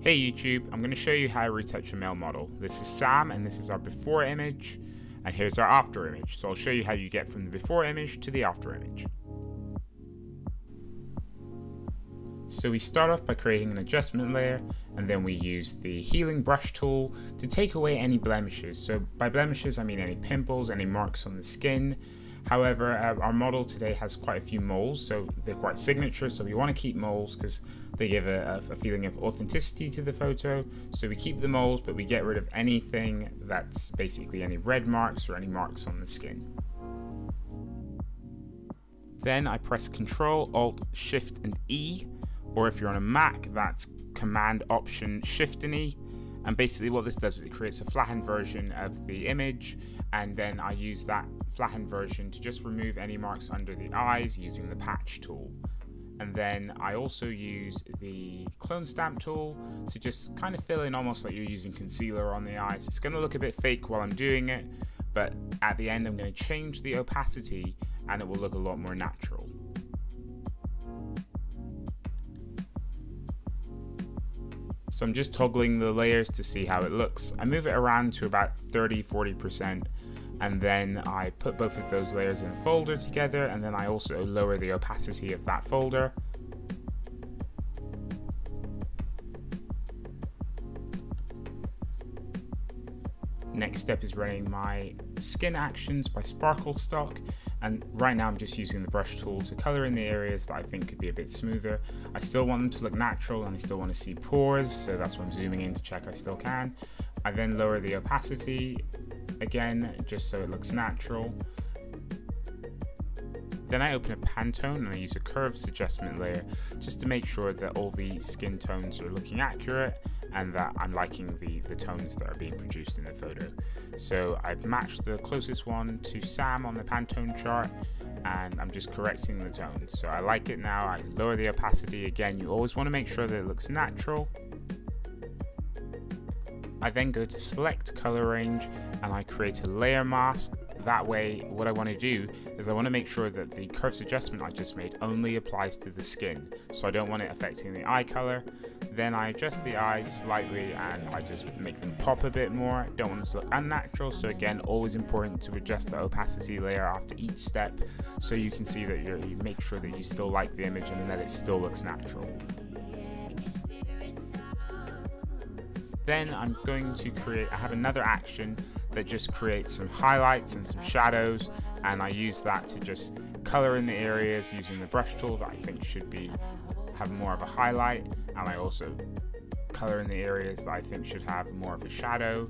Hey YouTube, I'm going to show you how to retouch a male model. This is Sam and this is our before image, and here's our after image. So I'll show you how you get from the before image to the after image. So we start off by creating an adjustment layer, and then we use the healing brush tool to take away any blemishes. So by blemishes I mean any pimples, any marks on the skin. However, our model today has quite a few moles, so they're quite signature, so we want to keep moles because they give a feeling of authenticity to the photo. So we keep the moles, but we get rid of anything that's basically any red marks or any marks on the skin. Then I press Ctrl, Alt, Shift and E, or if you're on a Mac, that's Command, Option, Shift and E. And basically what this does is it creates a flattened version of the image, and then I use that flattened version to just remove any marks under the eyes using the patch tool. And then I also use the clone stamp tool to just kind of fill in almost like you're using concealer on the eyes. It's going to look a bit fake while I'm doing it, but at the end I'm going to change the opacity and it will look a lot more natural. So I'm just toggling the layers to see how it looks. I move it around to about 30-40%, and then I put both of those layers in a folder together, and then I also lower the opacity of that folder. Next step is running my skin actions by sparklestock, and right now I'm just using the brush tool to color in the areas that I think could be a bit smoother. I still want them to look natural and I still want to see pores, so that's why I'm zooming in to check I still can. I then lower the opacity again just so it looks natural. Then I open a Pantone and I use a curves adjustment layer just to make sure that all the skin tones are looking accurate and that I'm liking the tones that are being produced in the photo. So I've matched the closest one to Sam on the Pantone chart, and I'm just correcting the tones. So I like it now. I lower the opacity again. You always want to make sure that it looks natural. I then go to select color range and I create a layer mask. That way, what I want to do is I want to make sure that the curves adjustment I just made only applies to the skin. So I don't want it affecting the eye color. Then I adjust the eyes slightly and I just make them pop a bit more. Don't want this to look unnatural. So again, always important to adjust the opacity layer after each step so you can see that you make sure that you still like the image and that it still looks natural. Then I'm going to I have another action that just creates some highlights and some shadows, and I use that to just color in the areas using the brush tool that I think should have more of a highlight, and I also color in the areas that I think should have more of a shadow.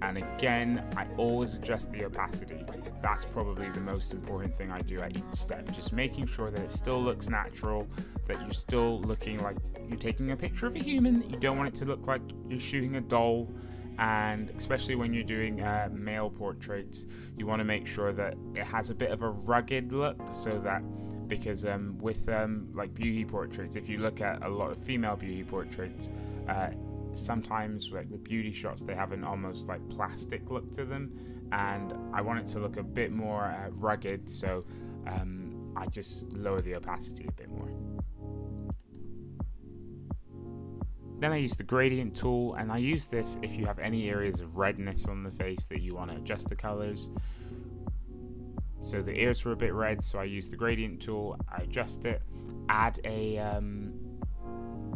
And again, I always adjust the opacity. That's probably the most important thing I do at each step, just making sure that it still looks natural, that you're still looking like you're taking a picture of a human. You don't want it to look like you're shooting a doll, and especially when you're doing male portraits, you want to make sure that it has a bit of a rugged look, so that because with like beauty portraits, if you look at a lot of female beauty portraits, sometimes like the beauty shots, they have an almost like plastic look to them, and I want it to look a bit more rugged, so I just lower the opacity a bit more. Then I use the gradient tool, and I use this if you have any areas of redness on the face that you want to adjust the colors. So the ears were a bit red, so I use the gradient tool, I adjust it, add a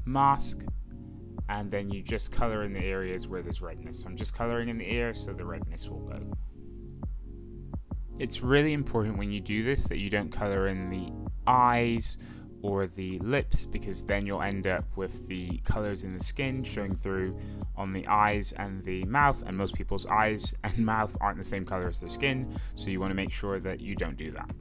mask, and then you just color in the areas where there's redness. So I'm just coloring in the ear so the redness will go. It's really important when you do this that you don't color in the eyes or the lips, because then you'll end up with the colors in the skin showing through on the eyes and the mouth, and most people's eyes and mouth aren't the same color as their skin, so you want to make sure that you don't do that.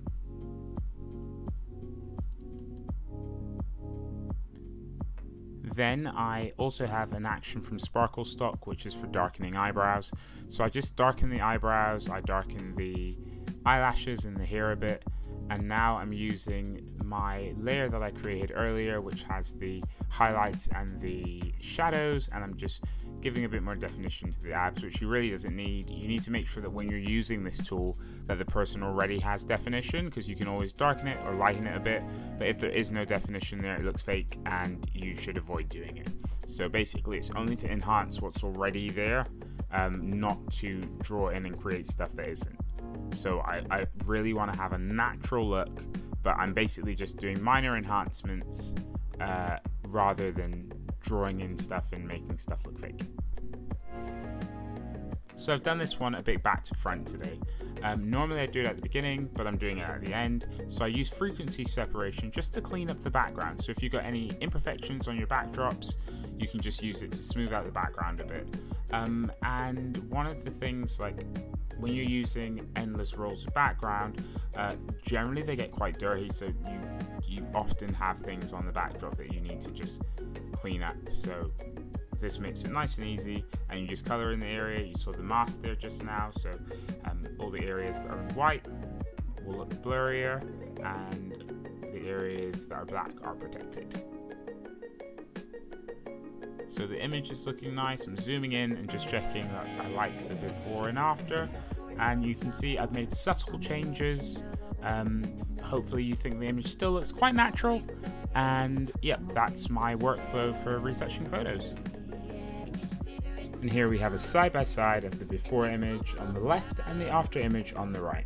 Then I also have an action from sparklestock, which is for darkening eyebrows. So I just darken the eyebrows, I darken the eyelashes and the hair a bit, and now I'm using my layer that I created earlier, which has the highlights and the shadows, and I'm just giving a bit more definition to the abs, which you really doesn't need. You need to make sure that when you're using this tool that the person already has definition, because you can always darken it or lighten it a bit, but if there is no definition there, it looks fake and you should avoid doing it. So basically it's only to enhance what's already there, not to draw in and create stuff that isn't. So I really want to have a natural look, but I'm basically just doing minor enhancements rather than drawing in stuff and making stuff look fake. So I've done this one a bit back to front today. Normally I do it at the beginning, but I'm doing it at the end. So I use frequency separation just to clean up the background. So if you've got any imperfections on your backdrops, you can just use it to smooth out the background a bit. And one of the things, like when you're using endless rolls of background, generally they get quite dirty, so you often have things on the backdrop that you need to just clean up. So this makes it nice and easy, and you just color in the area. You saw the mask there just now, so all the areas that are in white will look blurrier, and the areas that are black are protected. So the image is looking nice. I'm zooming in and just checking that I like the before and after, and you can see I've made subtle changes. Hopefully you think the image still looks quite natural, and yep, that's my workflow for retouching photos. And here we have a side-by-side of the before image on the left and the after image on the right.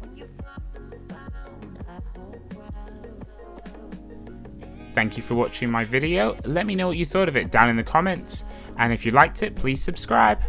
Thank you for watching my video. Let me know what you thought of it down in the comments, and if you liked it, please subscribe.